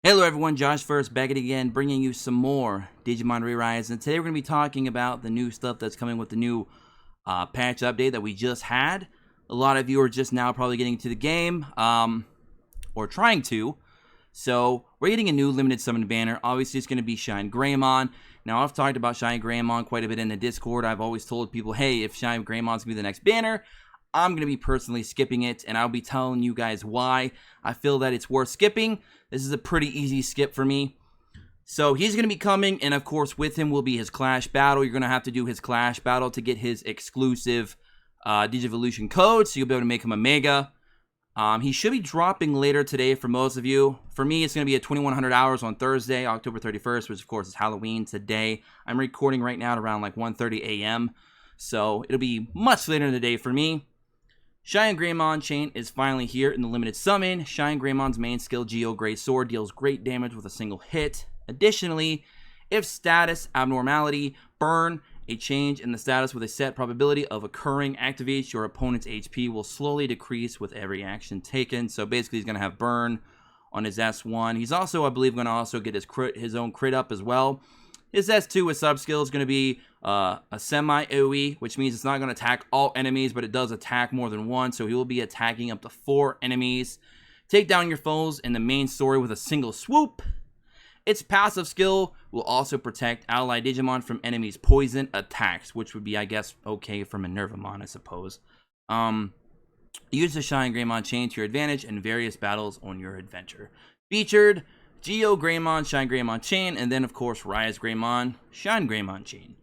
Hello everyone, Josh first back again, bringing you some more Digimon ReArise, and today we're going to be talking about the new stuff that's coming with the new patch update that we just had. A lot of you are just now probably getting into the game, or trying to, so we're getting a new limited summon banner. Obviously it's going to be Shinegreymon. Now I've talked about Shinegreymon quite a bit in the Discord. I've always told people, hey, if Shinegreymon is going to be the next banner, I'm going to be personally skipping it, and I'll be telling you guys why I feel that it's worth skipping. This is a pretty easy skip for me. So he's going to be coming, and of course with him will be his Clash Battle. You're going to have to do his Clash Battle to get his exclusive Digivolution code, so you'll be able to make him a Mega. He should be dropping later today for most of you. For me, it's going to be at 2100 hours on Thursday, October 31st, which of course is Halloween today. I'm recording right now at around like 1:30 a.m., so it'll be much later in the day for me. Shinegreymon chain is finally here in the limited summon. Shinegreymon's main skill, Geo Great Sword, deals great damage with a single hit. Additionally, if status abnormality, burn, a change in the status with a set probability of occurring activates, your opponent's HP will slowly decrease with every action taken. So basically he's going to have burn on his S1. He's also, I believe, going to also get his own crit up as well. His S2 with sub-skill is going to be a semi-AoE, which means it's not going to attack all enemies, but it does attack more than one, so he will be attacking up to 4 enemies. Take down your foes in the main story with a single swoop. Its passive skill will also protect allied Digimon from enemies' poison attacks, which would be, I guess, okay for Minervamon, I suppose. Use the Shinegreymon chain to your advantage in various battles on your adventure. Featured Geogreymon, Shinegreymon chain, and then of course ReArise Shinegreymon chain.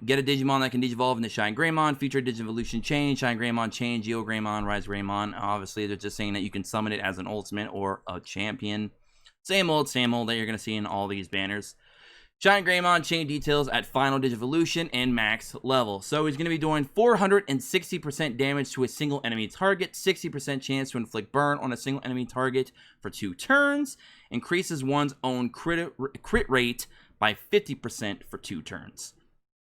Get a Digimon that can Digivolve into Shinegreymon, featured Digivolution chain, Shinegreymon chain, Geogreymon, ReArise. Obviously they're just saying that you can summon it as an ultimate or a champion. Same old that you're going to see in all these banners. Shinegreymon chain details at final Digivolution and max level. So he's going to be doing 460% damage to a single enemy target, 60% chance to inflict burn on a single enemy target for 2 turns, increases one's own crit rate by 50% for 2 turns.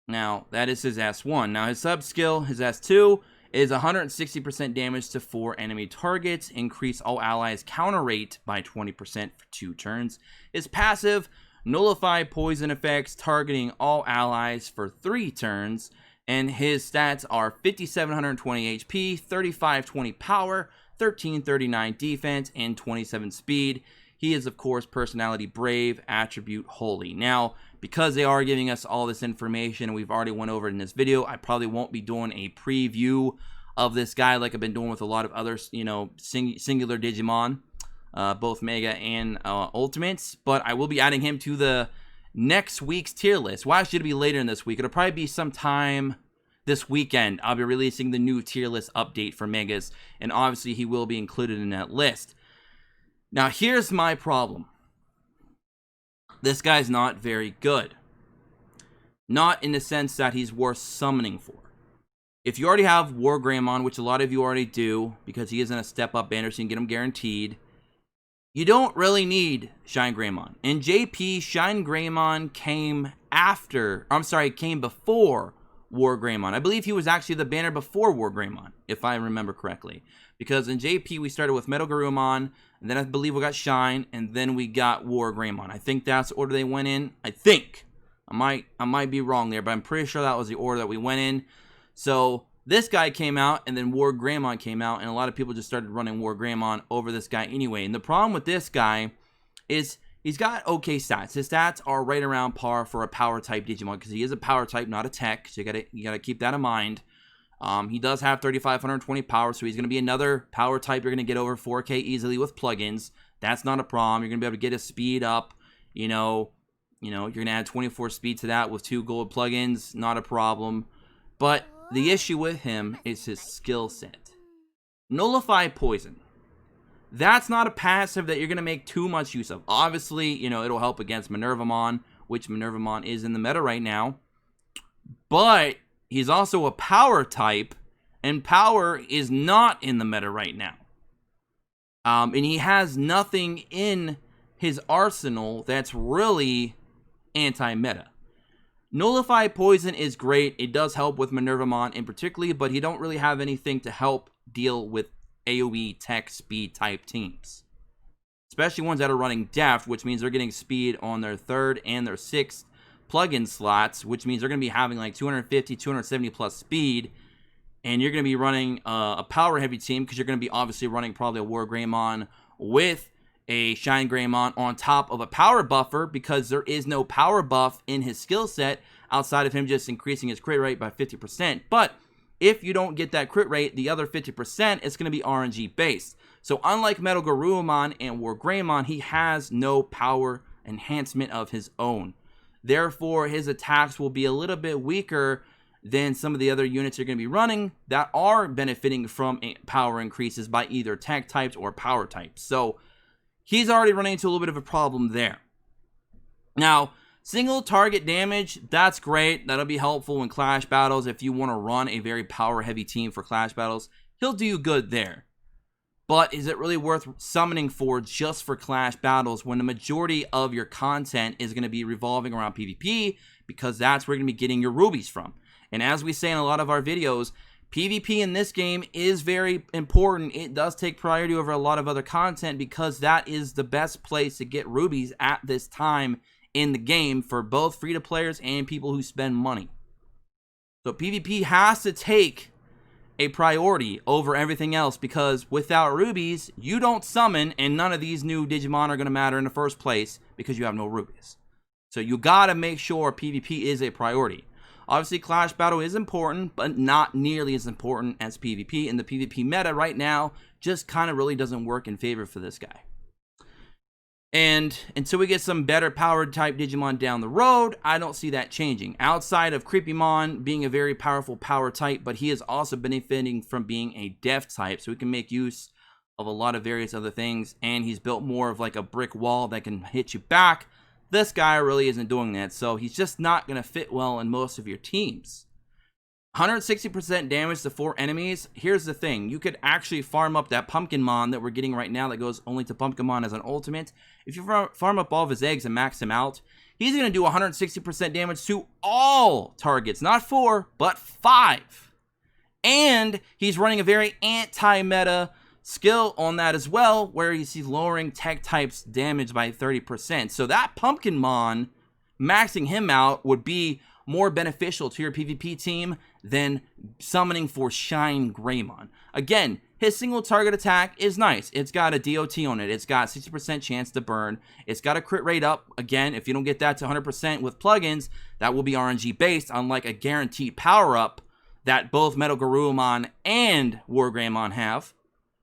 Now, that is his S1. Now, his sub-skill, his S2, is 160% damage to 4 enemy targets, increase all allies' counter rate by 20% for 2 turns. His passive, nullify poison effects targeting all allies for 3 turns, and his stats are 5720 HP, 3520 power, 1339 defense, and 27 speed. He is, of course, personality brave, attribute holy. Now, because they are giving us all this information, and we've already went over it in this video, I probably won't be doing a preview of this guy like I've been doing with a lot of other, singular Digimon. Both Mega and Ultimates, but I will be adding him to the next week's tier list. Well, actually, it'll be later in this week. It'll probably be sometime this weekend. I'll be releasing the new tier list update for Megas, and obviously he will be included in that list. Now, here's my problem. This guy's not very good. Not in the sense that he's worth summoning for. If you already have Wargreymon, which a lot of you already do, because he isn't a step-up banner, so you can get him guaranteed, you don't really need Shinegreymon. In JP, Shinegreymon came before Wargreymon. I believe he was actually the banner before Wargreymon, if I remember correctly. Because in JP, we started with Metalgarurumon, and then I believe we got Shine, and then we got Wargreymon. I think that's the order they went in. I think. I might be wrong there, but I'm pretty sure that was the order that we went in. So this guy came out, and then Wargreymon came out, and a lot of people just started running Wargreymon over this guy anyway. And the problem with this guy is he's got okay stats. His stats are right around par for a power type Digimon, because he is a power type, not a tech. So you gotta keep that in mind. He does have 3520 power, so he's gonna be another power type. You're gonna get over 4K easily with plugins. That's not a problem. You're gonna be able to get his speed up. You're gonna add 24 speed to that with 2 gold plugins. Not a problem. But the issue with him is his skill set. Nullify Poison. That's not a passive that you're going to make too much use of. Obviously, it'll help against Minervamon, which Minervamon is in the meta right now. But he's also a power type, and power is not in the meta right now. And he has nothing in his arsenal that's really anti-meta. Nullify Poison is great. It does help with Minervamon in particular, but he don't really have anything to help deal with AoE tech speed type teams. especially ones that are running deft, which means they're getting speed on their 3rd and their 6th plug-in slots, which means they're going to be having like 250, 270 plus speed. And you're going to be running a power-heavy team because you're going to be obviously running probably a Wargreymon with a Shinegreymon on top of a power buffer, because there is no power buff in his skill set outside of him just increasing his crit rate by 50%. But if you don't get that crit rate, the other 50% is going to be RNG based. So unlike Metal Garurumon and Wargreymon, he has no power enhancement of his own. Therefore, his attacks will be a little bit weaker than some of the other units you're going to be running that are benefiting from power increases by either tech types or power types. So he's already running into a little bit of a problem there. Now, single target damage, that's great. That'll be helpful in Clash battles if you want to run a very power heavy team for Clash battles. He'll do you good there. But is it really worth summoning for just for Clash battles when the majority of your content is going to be revolving around PvP, because that's where you're going to be getting your rubies from? And as we say in a lot of our videos, PvP in this game is very important. It does take priority over a lot of other content because that is the best place to get rubies at this time in the game for both free-to players and people who spend money. So PvP has to take a priority over everything else, because without rubies, you don't summon, and none of these new Digimon are going to matter in the first place because you have no rubies. So you got to make sure PvP is a priority. Obviously, Clash Battle is important, but not nearly as important as PvP, and the PvP meta right now just kind of really doesn't work in favor for this guy. And until we get some better powered type Digimon down the road, I don't see that changing. Outside of Creepymon being a very powerful power type, but he is also benefiting from being a def type, so he can make use of a lot of various other things, and he's built more of like a brick wall that can hit you back. This guy really isn't doing that, so he's just not going to fit well in most of your teams. 160% damage to 4 enemies. Here's the thing. You could actually farm up that Pumpkinmon that we're getting right now that goes only to Pumpkinmon as an ultimate. If you farm up all of his eggs and max him out, he's going to do 160% damage to all targets. Not 4, but 5. And he's running a very anti-meta skill on that as well, where he's lowering tech types damage by 30%. So that Pumpkinmon, maxing him out would be more beneficial to your PvP team than summoning for Shinegreymon. Again, his single target attack is nice. It's got a DOT on it. It's got 60% chance to burn. It's got a crit rate up. Again, if you don't get that to 100% with plugins, that will be RNG based, unlike a guaranteed power up that both Metal Garurumon and Wargreymon have,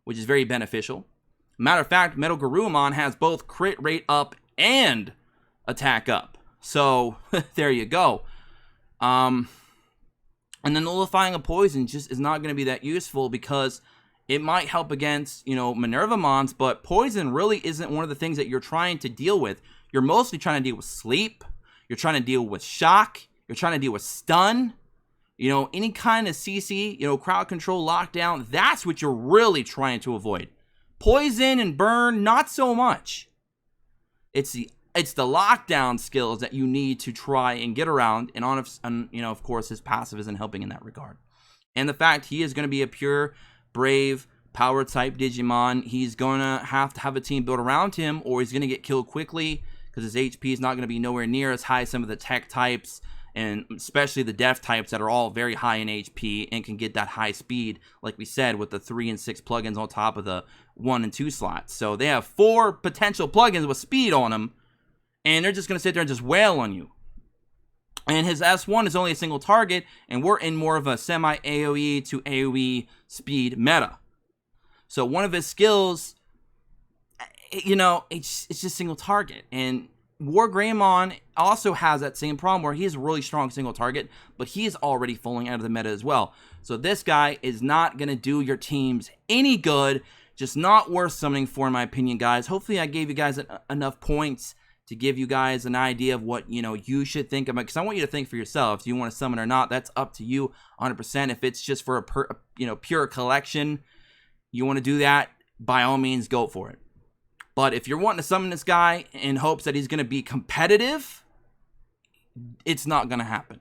which is very beneficial. Matter of fact, Metal Garurumon has both crit rate up and attack up. So there you go. And then nullifying a poison just is not going to be that useful, because it might help against, Minervamons, but poison really isn't one of the things that you're trying to deal with. You're mostly trying to deal with sleep. You're trying to deal with shock. You're trying to deal with stun. Any kind of CC, crowd control, lockdown, that's what you're really trying to avoid. Poison and burn, not so much. It's the lockdown skills that you need to try and get around, and of course, his passive isn't helping in that regard. And the fact he is going to be a pure, brave, power type Digimon, he's going to have a team built around him, or he's going to get killed quickly, because his HP is not going to be nowhere near as high as some of the tech types, and especially the def types that are all very high in HP and can get that high speed, like we said, with the 3 and 6 plugins on top of the 1 and 2 slots. So they have 4 potential plugins with speed on them, and they're just going to sit there and just wail on you. And his S1 is only a single target, and we're in more of a semi-AoE to AoE speed meta. So one of his skills, it's just single target. And Wargreymon also has that same problem where he has a really strong single target, but he is already falling out of the meta as well. So this guy is not going to do your teams any good, just not worth summoning for, in my opinion, guys. Hopefully I gave you guys enough points to give you guys an idea of what, you should think about, because I want you to think for yourself. If you want to summon or not, that's up to you 100%. If it's just for a pure collection, you want to do that, by all means, go for it. But if you're wanting to summon this guy in hopes that he's going to be competitive, it's not going to happen.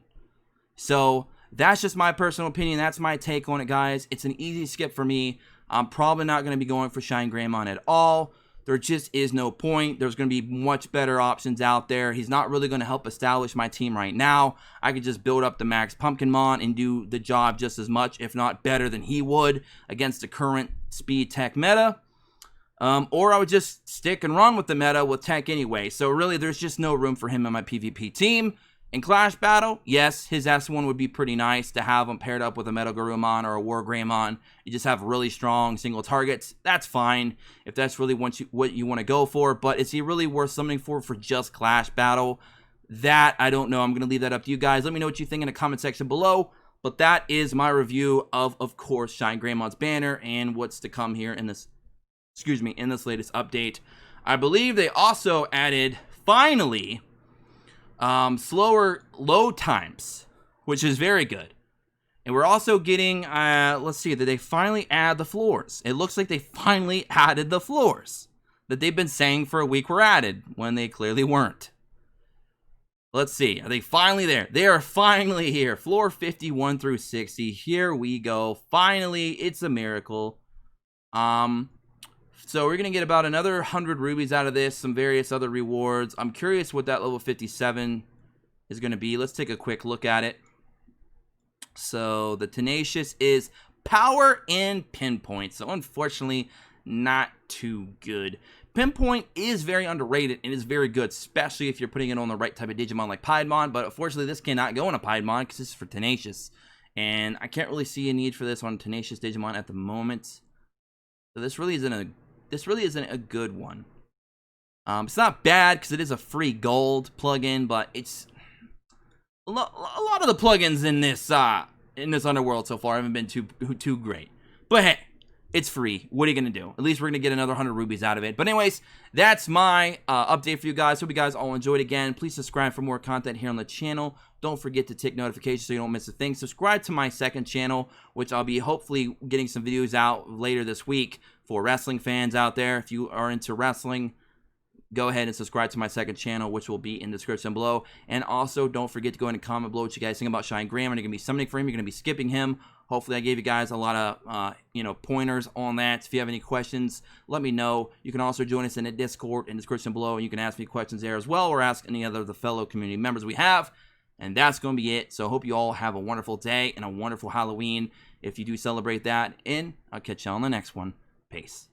So that's just my personal opinion. That's my take on it, guys. It's an easy skip for me. I'm probably not going to be going for Shinegreymon at all. There just is no point. There's going to be much better options out there. He's not really going to help establish my team right now. I could just build up the Max Pumpkinmon and do the job just as much, if not better than he would against the current speed tech meta. Or I would just stick and run with the meta with tech anyway. So really, there's just no room for him in my PvP team. In Clash Battle, yes, his S1 would be pretty nice to have him paired up with a Metal-Garurumon or a Wargreymon. You just have really strong single targets. That's fine if that's really what you want to go for. But is he really worth something for just Clash Battle? That, I don't know. I'm going to leave that up to you guys. Let me know what you think in the comment section below. But that is my review of course, Shinegreymon banner and what's to come here in this, in this latest update. I believe they also added, finally, slower load times, which is very good. And we're also getting, let's see, did they finally add the floors? It looks like they finally added the floors that they've been saying for a week were added when they clearly weren't. Let's see, are they finally there? They are finally here. Floor 51 through 60. Here we go. Finally, it's a miracle. So we're going to get about another 100 rubies out of this, some various other rewards. I'm curious what that level 57 is going to be. Let's take a quick look at it. So the Tenacious is power and pinpoint. So unfortunately, not too good. Pinpoint is very underrated and is very good, especially if you're putting it on the right type of Digimon like Piedmon. But unfortunately, this cannot go on a Piedmon because this is for Tenacious. And I can't really see a need for this on Tenacious Digimon at the moment. So this really isn't a good one. It's not bad because it is a free gold plugin, but it's a lot of the plugins in this underworld so far haven't been too great. But hey, it's free. What are you gonna do? At least we're gonna get another 100 rubies out of it. But anyways, that's my update for you guys. Hope you guys all enjoyed. Again, please subscribe for more content here on the channel. Don't forget to tick notifications so you don't miss a thing. Subscribe to my second channel, which I'll be hopefully getting some videos out later this week for wrestling fans out there. If you are into wrestling, go ahead and subscribe to my second channel, which will be in the description below. And also, don't forget to go ahead and comment below what you guys think about Shinegreymon. You're going to be summoning for him. You're going to be skipping him. Hopefully, I gave you guys a lot of, pointers on that. If you have any questions, let me know. You can also join us in the Discord in the description below, and you can ask me questions there as well, or ask any other of the fellow community members we have. And that's going to be it. So I hope you all have a wonderful day and a wonderful Halloween if you do celebrate that. And I'll catch you on the next one. Peace.